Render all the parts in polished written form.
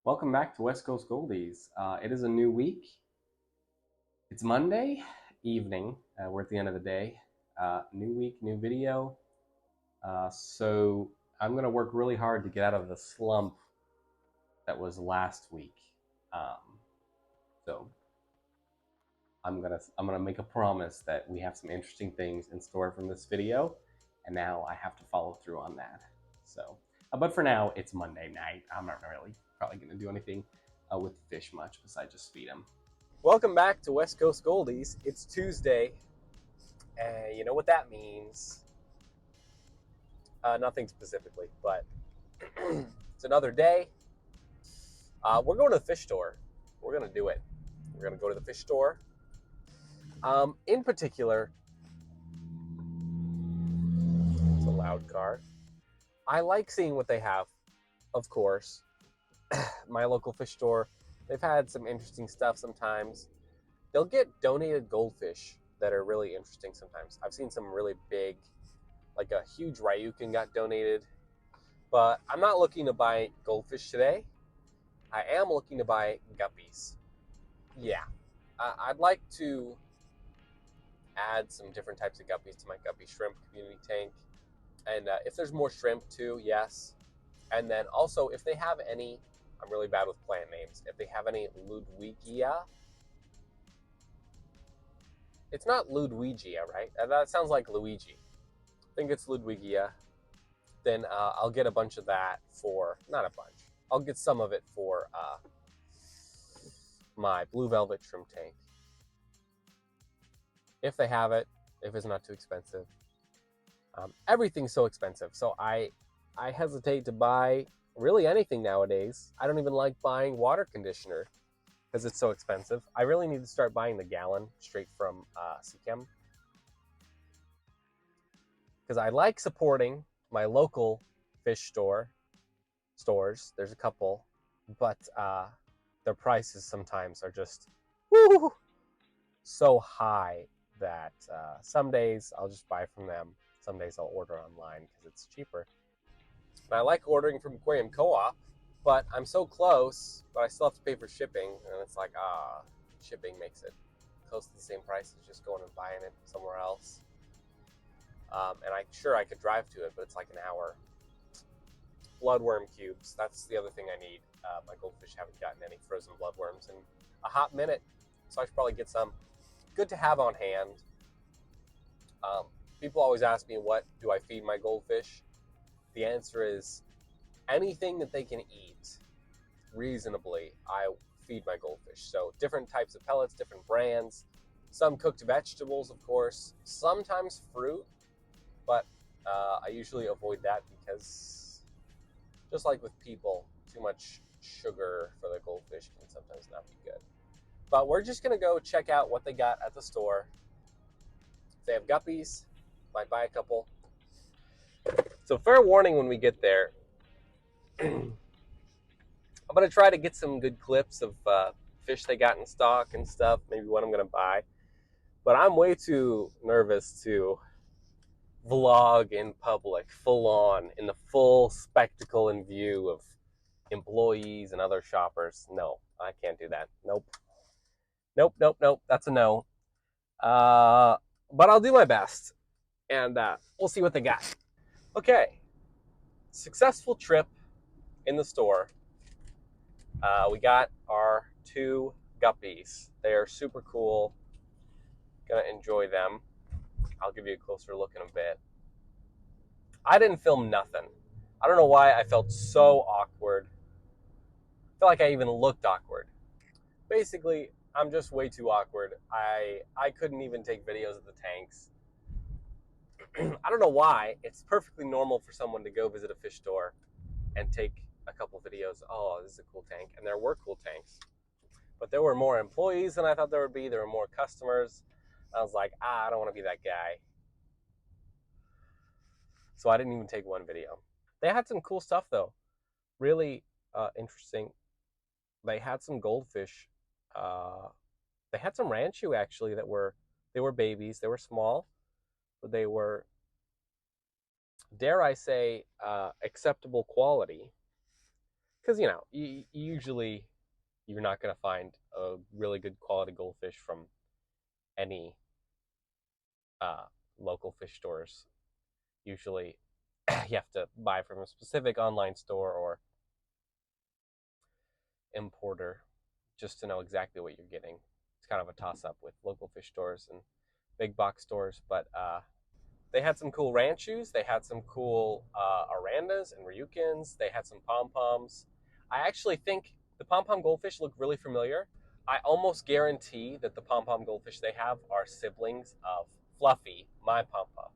Welcome back to West Coast Goldies. It is a new week. It's Monday evening. We're at the end of the day. New week, new video. So I'm gonna work really hard to get out of the slump that was last week. So I'm gonna make a promise that we have some interesting things in store from this video, and now I have to follow through on that. But for now, it's Monday night. I'm not really probably gonna do anything with the fish much besides just feed them. Welcome back to West Coast Goldies. It's Tuesday, and you know what that means. Nothing specifically, but it's another day. We're going to the fish store. We're gonna do it. We're gonna go to the fish store. In particular, it's a loud car. I like seeing what they have, of course. My local fish store, they've had some interesting stuff sometimes. They'll get donated goldfish that are really interesting sometimes. I've seen some really big, like a huge Ryukin got donated. But I'm not looking to buy goldfish today. I am looking to buy guppies. Yeah, I'd like to add some different types of guppies to my guppy shrimp community tank. And if there's more shrimp too, yes. And then also, if they have any, I'm really bad with plant names. If they have any Ludwigia, it's not Ludwigia, right? That sounds like Luigi. I think it's Ludwigia. Then I'll get a bunch of that for, not a bunch. I'll get some of it for my blue velvet shrimp tank. If they have it, if it's not too expensive. Everything's so expensive, so I hesitate to buy really anything nowadays. I don't even like buying water conditioner because it's so expensive. I really need to start buying the gallon straight from Seachem, because I like supporting my local fish stores. There's a couple, but their prices sometimes are just so high that some days I'll just buy from them. Some days I'll order online because it's cheaper. And I like ordering from Aquarium Co-op, but I'm so close, but I still have to pay for shipping, and it's like, shipping makes it close to the same price as just going and buying it somewhere else. And I could drive to it, but it's like an hour. Bloodworm cubes, that's the other thing I need. My goldfish haven't gotten any frozen bloodworms in a hot minute, so I should probably get some. Good to have on hand. People always ask me, what do I feed my goldfish? The answer is anything that they can eat reasonably, I feed my goldfish. So different types of pellets, different brands, some cooked vegetables, of course, sometimes fruit, but I usually avoid that because, just like with people, too much sugar for the goldfish can sometimes not be good. But we're just going to go check out what they got at the store. If they have guppies, might buy a couple. So fair warning when we get there, I'm going to try to get some good clips of fish they got in stock and stuff, maybe what I'm going to buy. But I'm way too nervous to vlog in public, full on, in the full spectacle and view of employees and other shoppers. No, I can't do that. Nope. That's a no. But I'll do my best, and we'll see what they got. Okay, successful trip in the store. We got our 2 guppies. They are super cool. Gonna enjoy them. I'll give you a closer look in a bit. I didn't film nothing. I don't know why I felt so awkward. I feel like I even looked awkward. Basically, I'm just way too awkward. I couldn't even take videos of the tanks. I don't know why. It's perfectly normal for someone to go visit a fish store and take a couple videos. Oh, this is a cool tank. And there were cool tanks. But there were more employees than I thought there would be. There were more customers. I was like, I don't want to be that guy. So I didn't even take one video. They had some cool stuff, though. Really interesting. They had some goldfish. They had some ranchu, actually, they were babies. They were small, but they were, dare I say, acceptable quality. because usually you're not going to find a really good quality goldfish from any uh, local fish stores. Usually, you have to buy from a specific online store or importer just to know exactly what you're getting. It's kind of a toss up with local fish stores and big box stores, but they had some cool ranchus. They had some cool arandas and ryukins. They had some pom poms. I actually think the pom pom goldfish look really familiar. I almost guarantee that the pom pom goldfish they have are siblings of Fluffy, my pom pom.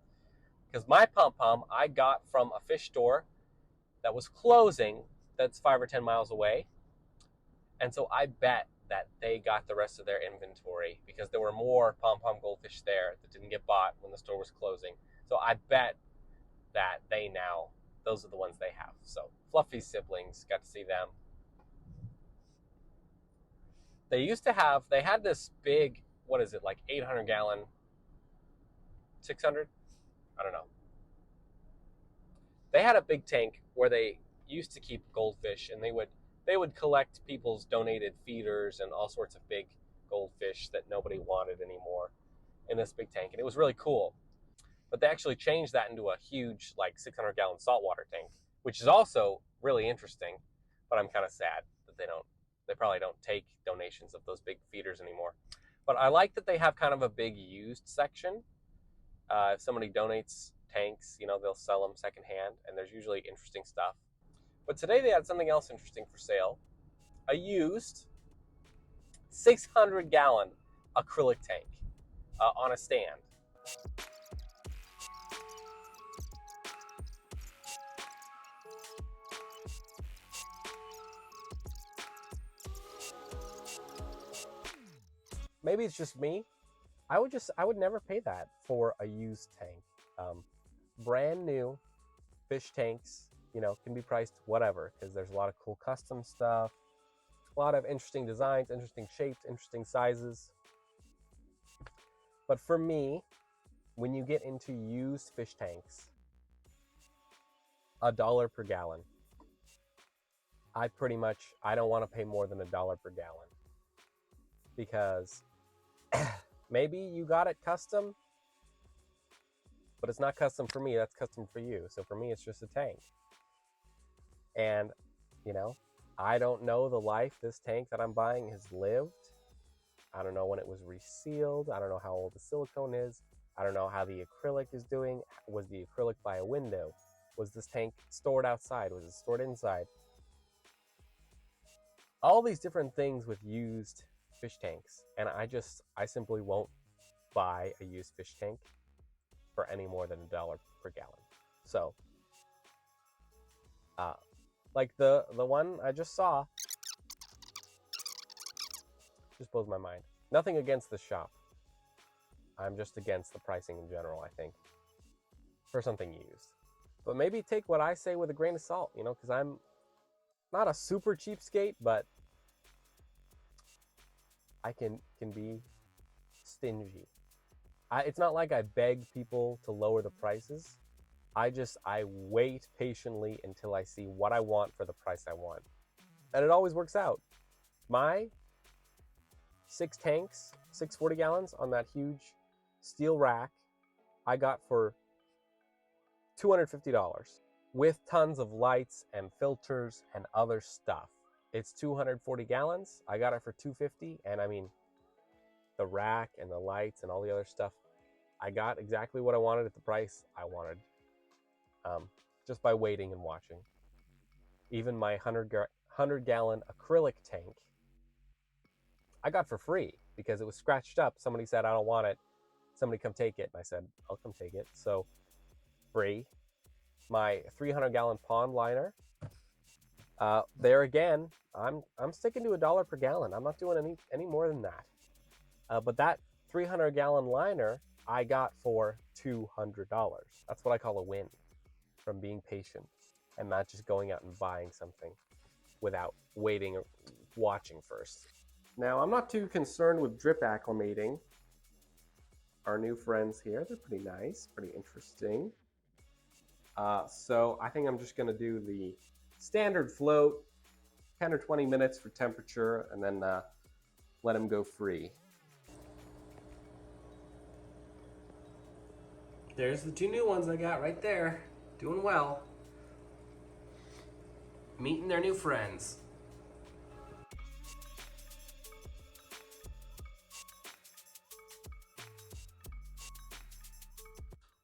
Because my pom pom I got from a fish store that was closing, that's 5 or 10 miles away. And so I bet that they got the rest of their inventory because there were more pom pom goldfish there that didn't get bought when the store was closing. So I bet that those are the ones they have. So Fluffy's siblings, got to see them. They had this big, what is it, like 800 gallon, 600? I don't know. They had a big tank where they used to keep goldfish, and they would collect people's donated feeders and all sorts of big goldfish that nobody wanted anymore in this big tank, and it was really cool. But they actually changed that into a huge, like 600-gallon saltwater tank, which is also really interesting. But I'm kind of sad that they probably don't take donations of those big feeders anymore. But I like that they have kind of a big used section. If somebody donates tanks, they'll sell them secondhand, and there's usually interesting stuff. But today they had something else interesting for sale: a used 600-gallon acrylic tank on a stand. Maybe it's just me. I would never pay that for a used tank. Brand new fish tanks, can be priced whatever because there's a lot of cool custom stuff, a lot of interesting designs, interesting shapes, interesting sizes. But for me, when you get into used fish tanks, $1 per gallon, I don't want to pay more than $1 per gallon because maybe you got it custom, but it's not custom for me. That's custom for you. So for me, it's just a tank. And, I don't know the life this tank that I'm buying has lived. I don't know when it was resealed. I don't know how old the silicone is. I don't know how the acrylic is doing. Was the acrylic by a window? Was this tank stored outside? Was it stored inside? All these different things with used fish tanks. And I simply won't buy a used fish tank for any more than $1 per gallon. So, like the one I just saw, just blows my mind. Nothing against the shop. I'm just against the pricing in general, I think, for something used. But maybe take what I say with a grain of salt, because I'm not a super cheapskate, but I can be stingy. It's not like I beg people to lower the prices. I wait patiently until I see what I want for the price I want. And it always works out. My 6 tanks, 640 gallons on that huge steel rack, I got for $250 with tons of lights and filters and other stuff. It's 240 gallons. I got it for $250, and I mean, the rack and the lights and all the other stuff, I got exactly what I wanted at the price I wanted, just by waiting and watching. Even my 100-gallon acrylic tank, I got for free because it was scratched up. Somebody said, I don't want it. Somebody come take it. And I said, I'll come take it. So, free. My 300-gallon pond liner, there again, I'm sticking to $1 per gallon. I'm not doing any more than that. But that 300-gallon liner I got for $200. That's what I call a win from being patient and not just going out and buying something without waiting or watching first. Now, I'm not too concerned with drip acclimating. Our new friends here, they're pretty nice, pretty interesting. So I think I'm just going to do the standard float 10 or 20 minutes for temperature, and then let them go free. There's the 2 new ones I got right there, doing well. Meeting their new friends.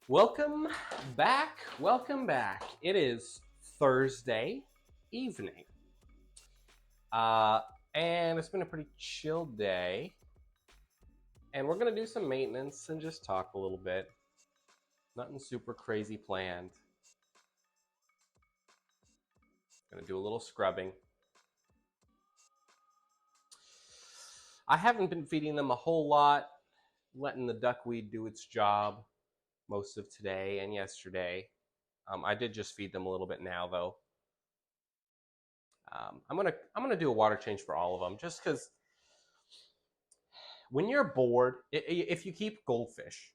Welcome back. Welcome back. It is Thursday evening. And it's been a pretty chill day. And we're going to do some maintenance and just talk a little bit. Nothing super crazy planned. Going to do a little scrubbing. I haven't been feeding them a whole lot, letting the duckweed do its job most of today and yesterday. I did just feed them a little bit now, though. I'm gonna do a water change for all of them, just because when you're bored, if you keep goldfish,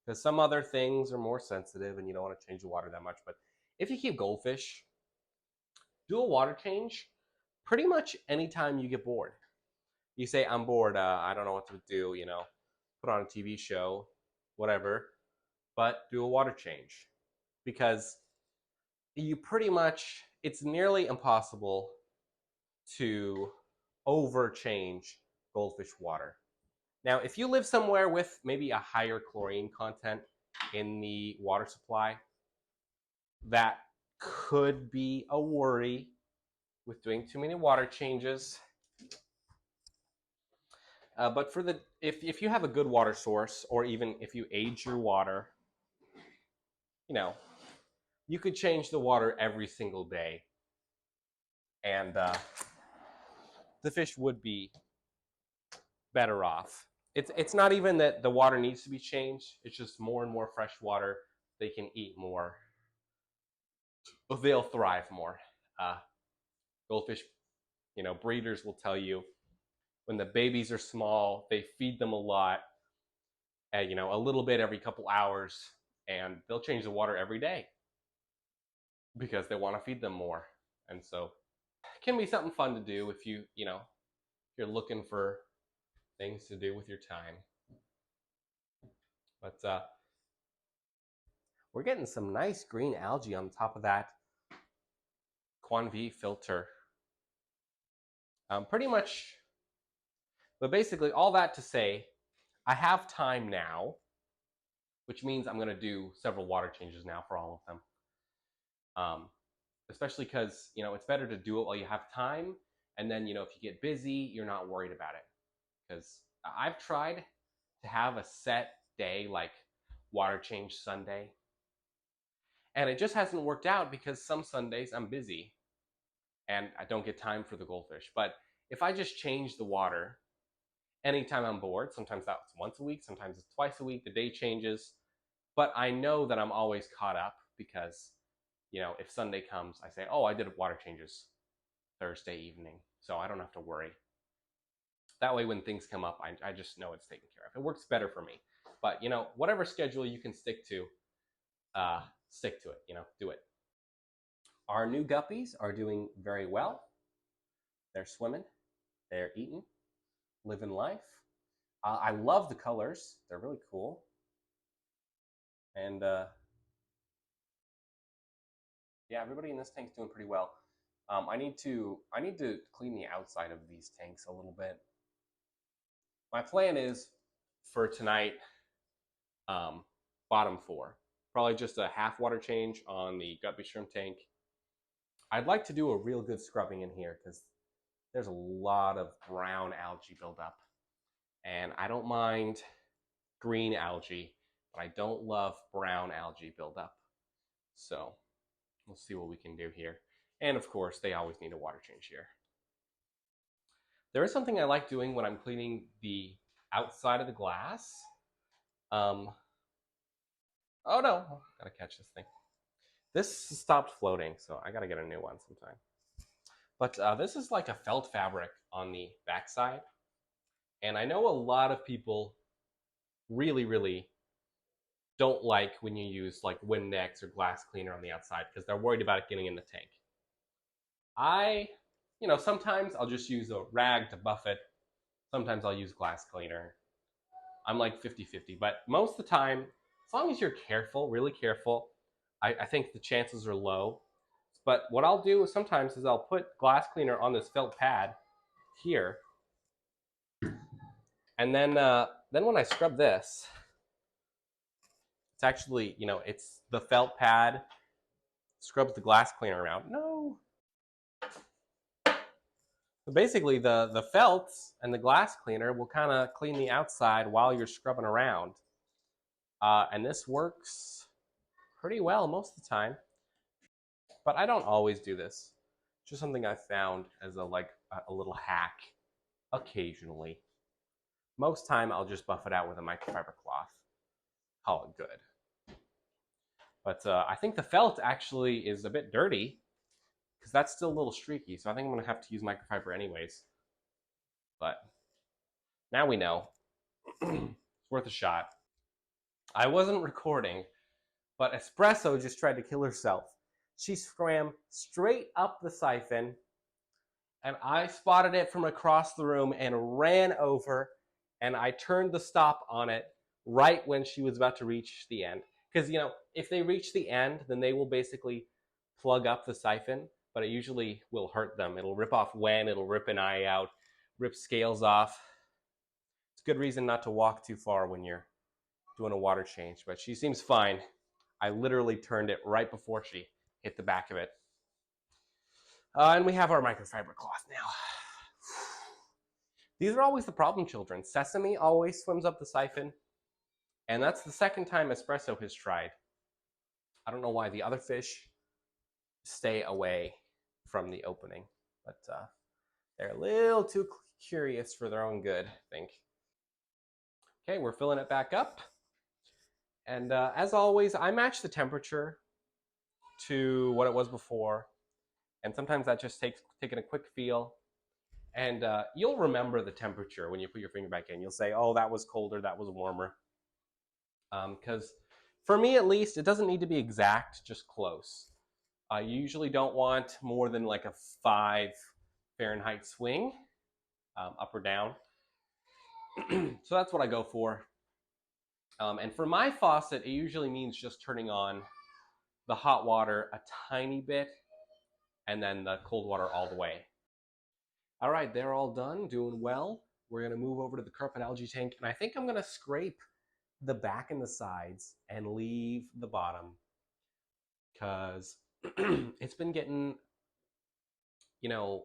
because some other things are more sensitive and you don't want to change the water that much, but if you keep goldfish, do a water change pretty much anytime you get bored. You say, I'm bored, I don't know what to do, put on a TV show, whatever, but do a water change. Because you pretty much, it's nearly impossible to over change goldfish water. Now, if you live somewhere with maybe a higher chlorine content in the water supply, that could be a worry with doing too many water changes. But for if you have a good water source, or even if you age your water, you could change the water every single day, and the fish would be better off. It's not even that the water needs to be changed. It's just more and more fresh water. They can eat more. They'll thrive more. Goldfish, breeders will tell you when the babies are small, they feed them a lot, a little bit every couple hours, and they'll change the water every day because they want to feed them more. And so it can be something fun to do if you're looking for things to do with your time. But we're getting some nice green algae on top of that Quan-V filter. Pretty much, but basically all that to say, I have time now, which means I'm going to do several water changes now for all of them. Especially because, it's better to do it while you have time. And then, if you get busy, you're not worried about it. Because I've tried to have a set day, like water change Sunday. And it just hasn't worked out because some Sundays I'm busy and I don't get time for the goldfish. But if I just change the water anytime I'm bored, sometimes that's once a week, sometimes it's twice a week, the day changes. But I know that I'm always caught up because, if Sunday comes, I say, oh, I did water changes Thursday evening, so I don't have to worry. That way, when things come up, I just know it's taken care of. It works better for me. But, whatever schedule you can stick to it, do it. Our new guppies are doing very well. They're swimming, they're eating, living life. I love the colors. They're really cool. And yeah, everybody in this tank's doing pretty well. I need to clean the outside of these tanks a little bit. My plan is for tonight, bottom 4. Probably just a half water change on the guppy shrimp tank. I'd like to do a real good scrubbing in here because there's a lot of brown algae buildup. And I don't mind green algae, but I don't love brown algae buildup. So we'll see what we can do here. And of course, they always need a water change here. There is something I like doing when I'm cleaning the outside of the glass. Oh no, gotta catch this thing. This stopped floating, so I gotta get a new one sometime. But this is like a felt fabric on the backside. And I know a lot of people really, really don't like when you use like Windex or glass cleaner on the outside because they're worried about it getting in the tank. I Sometimes I'll just use a rag to buff it. Sometimes I'll use glass cleaner. I'm like 50-50, but most of the time, as long as you're careful, really careful, I think the chances are low. But what I'll do sometimes is I'll put glass cleaner on this felt pad here, and then when I scrub this, it's actually, it's the felt pad scrubs the glass cleaner around. No. So basically, the felt and the glass cleaner will kind of clean the outside while you're scrubbing around. And this works pretty well most of the time. But I don't always do this. It's just something I found as a little hack occasionally. Most time I'll just buff it out with a microfiber cloth. Call it good. But I think the felt actually is a bit dirty because that's still a little streaky. So I think I'm going to have to use microfiber anyways. But now we know. It's worth a shot. I wasn't recording, but Espresso just tried to kill herself. She swam straight up the siphon, and I spotted it from across the room and ran over, and I turned the stop on it right when she was about to reach the end. Because, if they reach the end, then they will basically plug up the siphon, but it usually will hurt them. It'll rip off wen, it'll rip an eye out, rip scales off. It's a good reason not to walk too far when you're doing a water change, but she seems fine. I literally turned it right before she hit the back of it. And we have our microfiber cloth now. These are always the problem children. Sesame always swims up the siphon, and that's the second time Espresso has tried. I don't know why the other fish stay away from the opening, but they're a little too curious for their own good, I think. Okay, we're filling it back up. And as always, I match the temperature to what it was before. And sometimes that just takes taking a quick feel. And you'll remember the temperature when you put your finger back in. You'll say, oh, that was colder, that was warmer. Because for me, at least, it doesn't need to be exact, just close. You usually don't want more than like a 5 Fahrenheit swing, up or down. So that's what I go for. And for my faucet, it usually means just turning on the hot water a tiny bit and then the cold water all the way. All right, they're all done, doing well. We're gonna move over to the carpet algae tank, and I think I'm gonna scrape the back and the sides and leave the bottom because it's been getting, the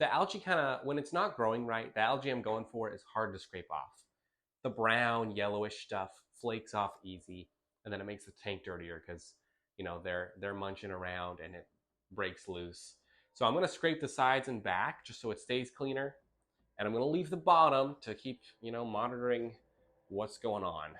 algae kind of, when it's not growing right, the algae I'm going for is hard to scrape off. The brown, yellowish stuff flakes off easy, and then it makes the tank dirtier because, they're munching around and it breaks loose. So I'm going to scrape the sides and back just so it stays cleaner, and I'm going to leave the bottom to keep, monitoring what's going on.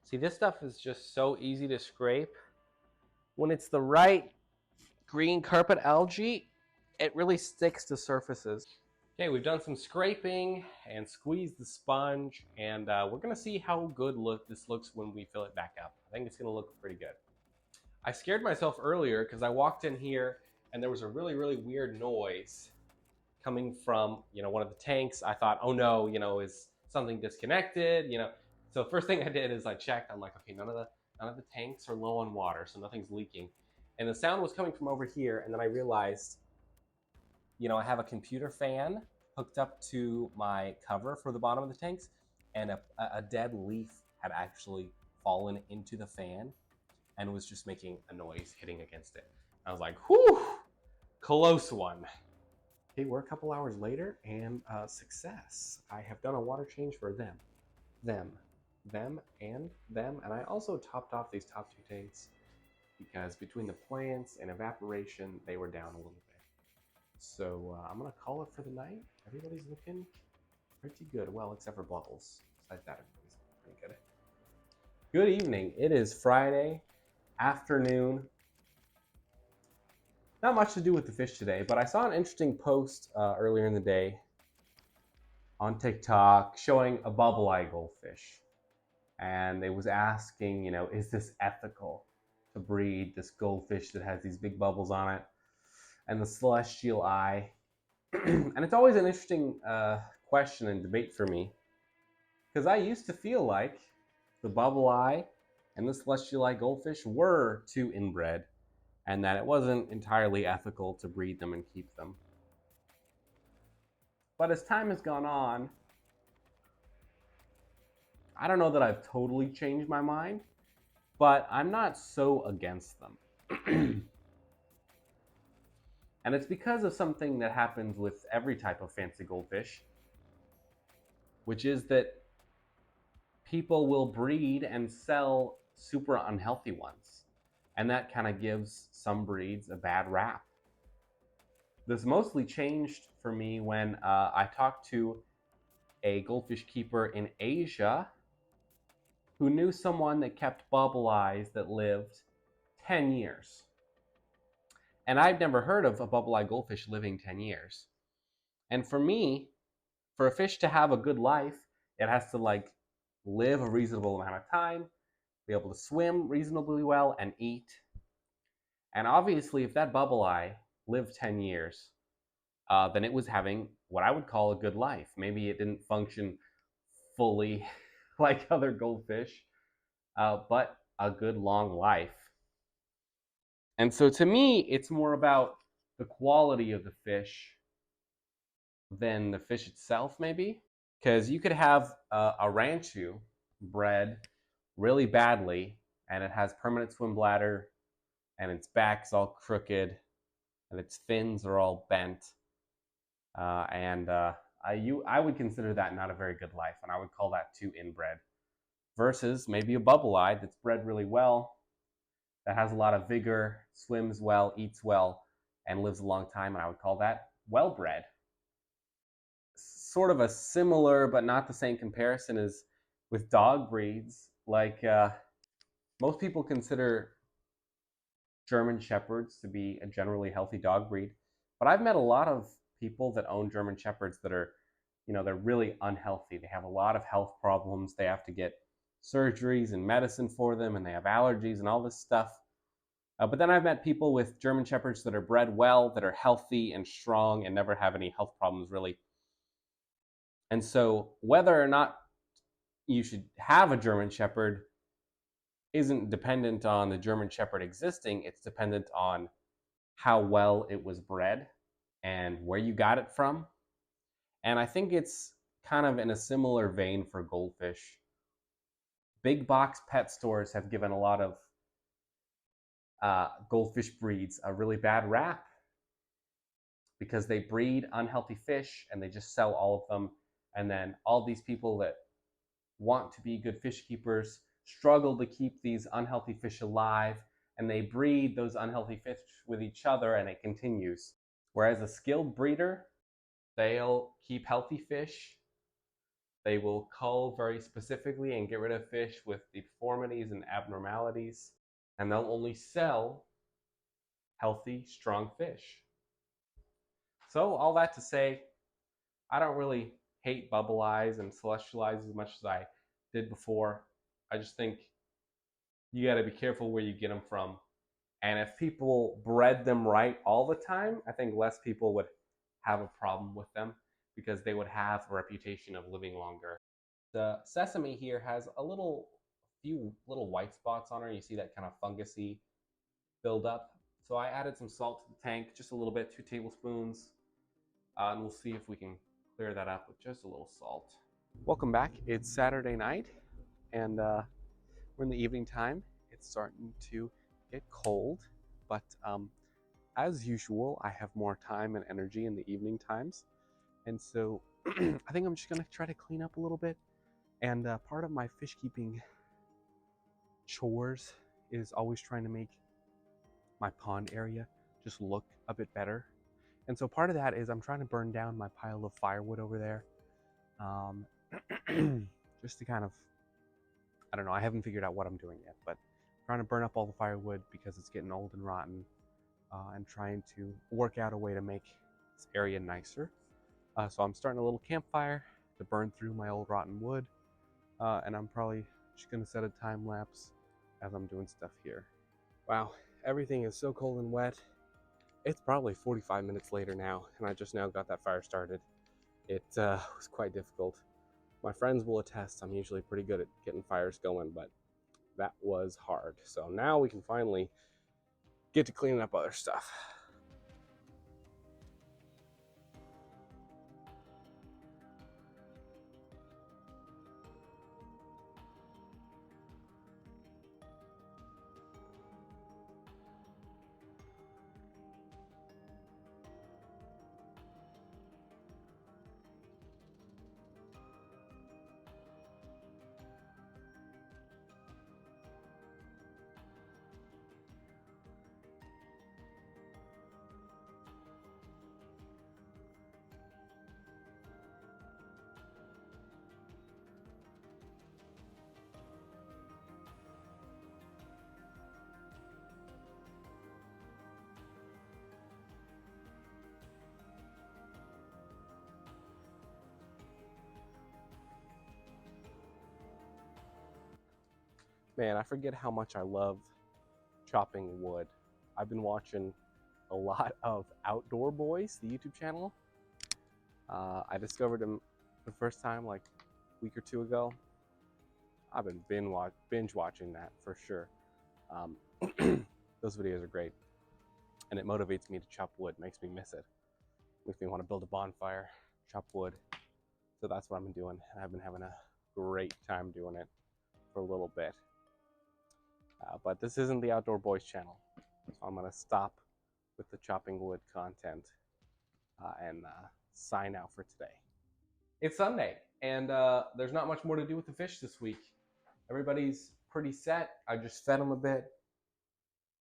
See, this stuff is just so easy to scrape. When it's the right green carpet algae, it really sticks to surfaces. Okay, we've done some scraping and squeezed the sponge, and we're gonna see how good this looks when we fill it back up. I think it's gonna look pretty good. I scared myself earlier because I walked in here and there was a really, really weird noise coming from, one of the tanks. I thought, oh no, is something disconnected, So first thing I did is I checked. I'm like, okay, none of the tanks are low on water, so nothing's leaking. And the sound was coming from over here, and then I realized, I have a computer fan hooked up to my cover for the bottom of the tanks, and a dead leaf had actually fallen into the fan and was just making a noise hitting against it. I was like, whew, close one. Okay, we're a couple hours later, and success. I have done a water change for them, and I also topped off these top 2 tanks because between the plants and evaporation, they were down a little bit. So I'm gonna call it for the night. Everybody's looking pretty good, well, except for Bubbles. Like that is pretty good. Good evening. It is Friday afternoon. Not much to do with the fish today, but I saw an interesting post earlier in the day on TikTok showing a bubble eye goldfish. And it was asking, is this ethical to breed this goldfish that has these big bubbles on it and the celestial eye? And it's always an interesting question and debate for me because I used to feel like the bubble eye and the celestial eye goldfish were too inbred and that it wasn't entirely ethical to breed them and keep them. But as time has gone on, I don't know that I've totally changed my mind, but I'm not so against them. And it's because of something that happens with every type of fancy goldfish, which is that people will breed and sell super unhealthy ones. And that kind of gives some breeds a bad rap. This mostly changed for me when I talked to a goldfish keeper in Asia who knew someone that kept bubble eyes that lived 10 years. And I've never heard of a bubble eye goldfish living 10 years. And for me, for a fish to have a good life, it has to live a reasonable amount of time, be able to swim reasonably well, and eat. And obviously, if that bubble eye lived 10 years, then it was having what I would call a good life. Maybe it didn't function fully like other goldfish, but a good long life. And so to me, it's more about the quality of the fish than the fish itself, maybe. Because you could have a ranchu bred really badly, and it has permanent swim bladder, and its back's all crooked, and its fins are all bent, I would consider that not a very good life, and I would call that too inbred. Versus maybe a bubble eye that's bred really well, that has a lot of vigor, swims well, eats well, and lives a long time, and I would call that well bred. Sort of a similar but not the same comparison is with dog breeds. Most people consider German Shepherds to be a generally healthy dog breed, but I've met a lot of people that own German Shepherds that are, they're really unhealthy. They have a lot of health problems. They have to get surgeries and medicine for them, and they have allergies and all this stuff. But then I've met people with German Shepherds that are bred well, that are healthy and strong and never have any health problems really. And so whether or not you should have a German Shepherd isn't dependent on the German Shepherd existing. It's dependent on how well it was bred and where you got it from. And I think it's kind of in a similar vein for goldfish. Big box pet stores have given a lot of goldfish breeds a really bad rap because they breed unhealthy fish and they just sell all of them. And then all these people that want to be good fish keepers struggle to keep these unhealthy fish alive, and they breed those unhealthy fish with each other, and it continues. Whereas a skilled breeder, they'll keep healthy fish, they will cull very specifically and get rid of fish with deformities and abnormalities, and they'll only sell healthy, strong fish. So all that to say, I don't really hate bubble eyes and celestial eyes as much as I did before. I just think you got to be careful where you get them from. And if people bred them right all the time, I think less people would have a problem with them because they would have a reputation of living longer. The sesame here has few little white spots on her. You see that kind of fungusy buildup. So I added some salt to the tank, just a little bit, 2 tablespoons. And we'll see if we can clear that up with just a little salt. Welcome back. It's Saturday night, and we're in the evening time. It's starting to get cold, but as usual, I have more time and energy in the evening times. And so I think I'm just gonna try to clean up a little bit. And part of my fish keeping chores is always trying to make my pond area just look a bit better. And so part of that is I'm trying to burn down my pile of firewood over there. just to kind of, I don't know, I haven't figured out what I'm doing yet, but I'm trying to burn up all the firewood because it's getting old and rotten, and trying to work out a way to make this area nicer. So I'm starting a little campfire to burn through my old rotten wood, and I'm probably just going to set a time lapse as I'm doing stuff here. Wow, everything is so cold and wet. It's probably 45 minutes later now, and I just now got that fire started. It was quite difficult. My friends will attest I'm usually pretty good at getting fires going, but that was hard. So now we can finally get to cleaning up other stuff. Man, I forget how much I love chopping wood. I've been watching a lot of Outdoor Boys, the YouTube channel. I discovered him the first time like a week or two ago. I've been binge watching that for sure. Those videos are great, and it motivates me to chop wood. Makes me miss it. Makes me want to build a bonfire, chop wood. So that's what I've been doing, and I've been having a great time doing it for a little bit. But this isn't the Outdoor Boys channel, so I'm gonna stop with the chopping wood content and sign out for today. It's Sunday, and there's not much more to do with the fish this week. Everybody's pretty set. I just fed them a bit.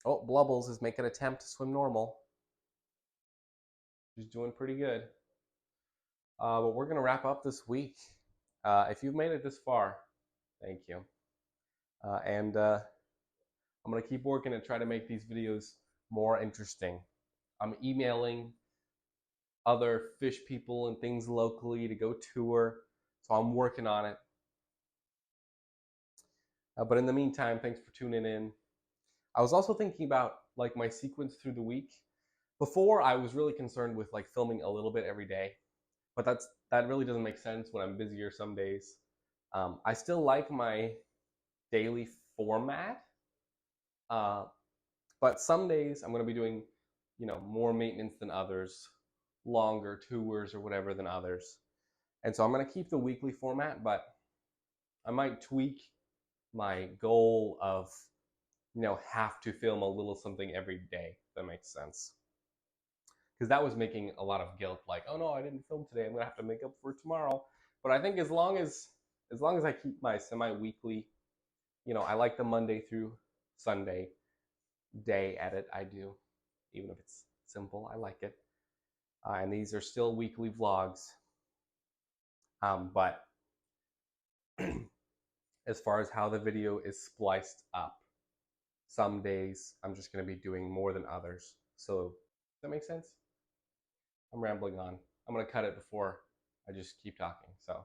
Oh, Blubbles is making an attempt to swim normal. She's doing pretty good. But we're gonna wrap up this week. If you've made it this far, thank you. And I'm gonna keep working and try to make these videos more interesting. I'm emailing other fish people and things locally to go tour, so I'm working on it. But in the meantime, thanks for tuning in. I was also thinking about like my sequence through the week. Before, I was really concerned with like filming a little bit every day, but that really doesn't make sense when I'm busier some days. I still like my daily format, but some days I'm going to be doing, more maintenance than others, longer tours or whatever than others. And so I'm going to keep the weekly format, but I might tweak my goal of, have to film a little something every day, if that makes sense. Because that was making a lot of guilt, like, oh no, I didn't film today, I'm going to have to make up for tomorrow. But I think as long as I keep my semi-weekly, I like the Monday through Sunday day edit I do, even if it's simple, I like it. And these are still weekly vlogs. But as far as how the video is spliced up, some days I'm just going to be doing more than others. So, does that make sense? I'm rambling on. I'm going to cut it before I just keep talking. So.